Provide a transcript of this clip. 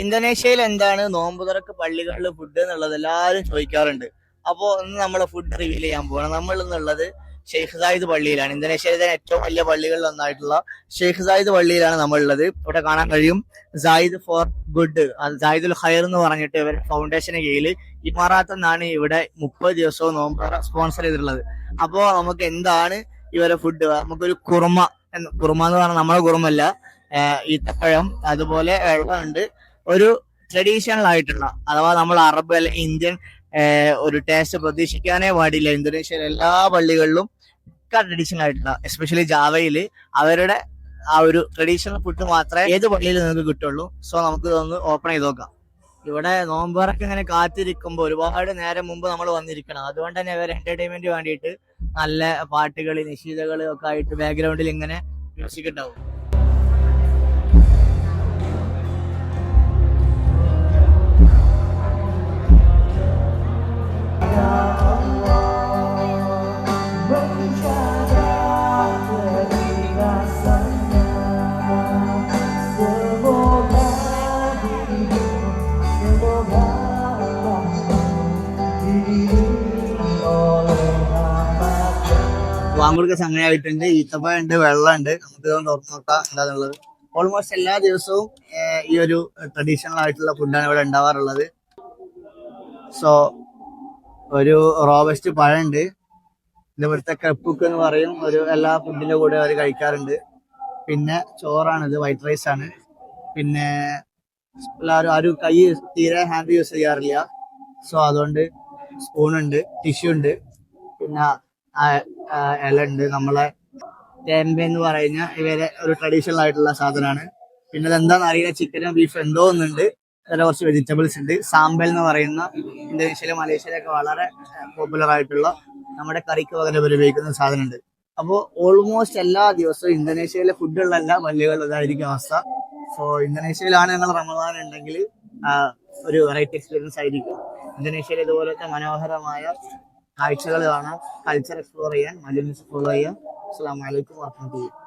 ഇന്തോനേഷ്യയിൽ എന്താണ് നോമ്പ് തുറക്ക് പള്ളികളിൽ ഫുഡ് എന്നുള്ളത് എല്ലാവരും ചോദിക്കാറുണ്ട്. അപ്പോൾ ഇന്ന് നമ്മളെ ഫുഡ് റിവീൽ ചെയ്യാൻ പോകണം. നമ്മൾ ഇന്നുള്ളത് ഷെയ്ഖ് സായിദ് പള്ളിയിലാണ്. ഇന്തോനേഷ്യയിലെ ഏറ്റവും വലിയ പള്ളികളിൽ ഒന്നായിട്ടുള്ള ഷെയ്ഖ് സായിദ് പള്ളിയിലാണ് നമ്മളുള്ളത്. ഇവിടെ കാണാൻ കഴിയും സായിദ് ഫോർ ഗുഡ്, സായിദുൽ ഖൈർ എന്ന് പറഞ്ഞിട്ട് ഇവർ ഫൗണ്ടേഷന് കീഴിൽ ഇമാറാത്ത് എന്നാണ് ഇവിടെ 30 ദിവസവും നോമ്പ് സ്പോൺസർ ചെയ്തിട്ടുള്ളത്. അപ്പോ നമുക്ക് എന്താണ് ഇവരെ ഫുഡ്? നമുക്കൊരു കുറുമ എന്ന് പറഞ്ഞാൽ നമ്മളെ കുറുമല്ല, ഈത്തപ്പഴം, അതുപോലെ വെള്ളമുണ്ട്. ഒരു ട്രഡീഷണൽ ആയിട്ടുള്ള, അഥവാ നമ്മൾ അറബ് അല്ലെ ഇന്ത്യൻ ഒരു ടേസ്റ്റ് പ്രതീക്ഷിക്കാനേ പാടില്ല. ഇന്തോനേഷ്യയിലെ എല്ലാ പള്ളികളിലും ട്രഡീഷണൽ ആയിട്ടുള്ള, എസ്പെഷ്യലി ജാവയിൽ അവരുടെ ആ ഒരു ട്രഡീഷണൽ ഫുഡ് മാത്രമേ ഏത് പള്ളിയിൽ നിങ്ങൾക്ക് കിട്ടുള്ളൂ. സോ നമുക്ക് ഇതൊന്ന് ഓപ്പൺ ചെയ്ത് നോക്കാം. ഇവിടെ നോമ്പറൊക്കെ ഇങ്ങനെ കാത്തിരിക്കുമ്പോൾ ഒരുപാട് നേരം മുമ്പ് നമ്മൾ വന്നിരിക്കണം. അതുകൊണ്ട് തന്നെ ഇവർ എന്റർടൈൻമെന്റ് വേണ്ടിയിട്ട് നല്ല പാട്ടുകൾ, നിശീതകൾ ഒക്കെ ആയിട്ട് ബാക്ക്ഗ്രൗണ്ടിൽ ഇങ്ങനെ മ്യൂസിക് ഉണ്ടാവും. വാങ്ങുക സമയമായിട്ടുണ്ട്. ഈത്തപ്പഴമുണ്ട്, വെള്ളമുണ്ട്. നമുക്ക് ഇതൊന്ന് തുറന്നു നോക്കാം എന്താന്നുള്ളത്. ഓൾമോസ്റ്റ് എല്ലാ ദിവസവും ഈ ഒരു ട്രഡീഷണൽ ആയിട്ടുള്ള ഫുഡാണ് ഇവിടെ ഉണ്ടാവാറുള്ളത്. സോ ഒരു റോബസ്റ്റ് പഴമുണ്ട്. ഇത് ഇവിടുത്തെ കപ്പുക്ക് എന്ന് പറയും. എല്ലാ ഫുഡിന്റെ കൂടെ അവർ കഴിക്കാറുണ്ട്. പിന്നെ ചോറാണിത്, വൈറ്റ് റൈസ് ആണ്. പിന്നെ എല്ലാവരും കൈ തീരെ ഹാൻഡ് യൂസ് ചെയ്യാറില്ല. സോ അതുകൊണ്ട് സ്പൂണുണ്ട്, ടിഷ്യൂ ഉണ്ട്, പിന്നെ ഇല ഉണ്ട്. നമ്മളെ തേമ്പ എന്ന് പറയുന്ന ഇവരെ ഒരു ട്രഡീഷണൽ ആയിട്ടുള്ള സാധനമാണ്. പിന്നെ അതെന്താണെന്ന് അറിയില്ല, ചിക്കനോ ബീഫ് എന്തോ ഒന്നുണ്ട്. അതിൽ കുറച്ച് വെജിറ്റബിൾസ് ഉണ്ട്. സാമ്പൽ എന്ന് പറയുന്ന ഇന്തോനേഷ്യയിലും മലേഷ്യയിലൊക്കെ വളരെ പോപ്പുലർ ആയിട്ടുള്ള നമ്മുടെ കറിക്ക് പകരം ഉപയോഗിക്കുന്ന സാധനമുണ്ട്. അപ്പോൾ ഓൾമോസ്റ്റ് എല്ലാ ദിവസവും ഇന്തോനേഷ്യയിലെ ഫുഡുള്ള എല്ലാ പള്ളികളിലും ഇതായിരിക്കും അവസ്ഥ. സോ ഇന്തോനേഷ്യയിലാണ് ഞങ്ങൾ റമദാൻ ഉണ്ടെങ്കിൽ ഒരു വെറൈറ്റി എക്സ്പീരിയൻസ് ആയിരിക്കും. ഇന്തോനേഷ്യയിൽ ഇതുപോലത്തെ മനോഹരമായ കാഴ്ചകൾ കാണാം, കൾച്ചർ എക്സ്പ്ലോർ ചെയ്യാൻ, മജലിസ് ഫോളോ ചെയ്യാം. അസ്സലാമു അലൈക്കും വറഹ്മത്തുള്ളാഹി.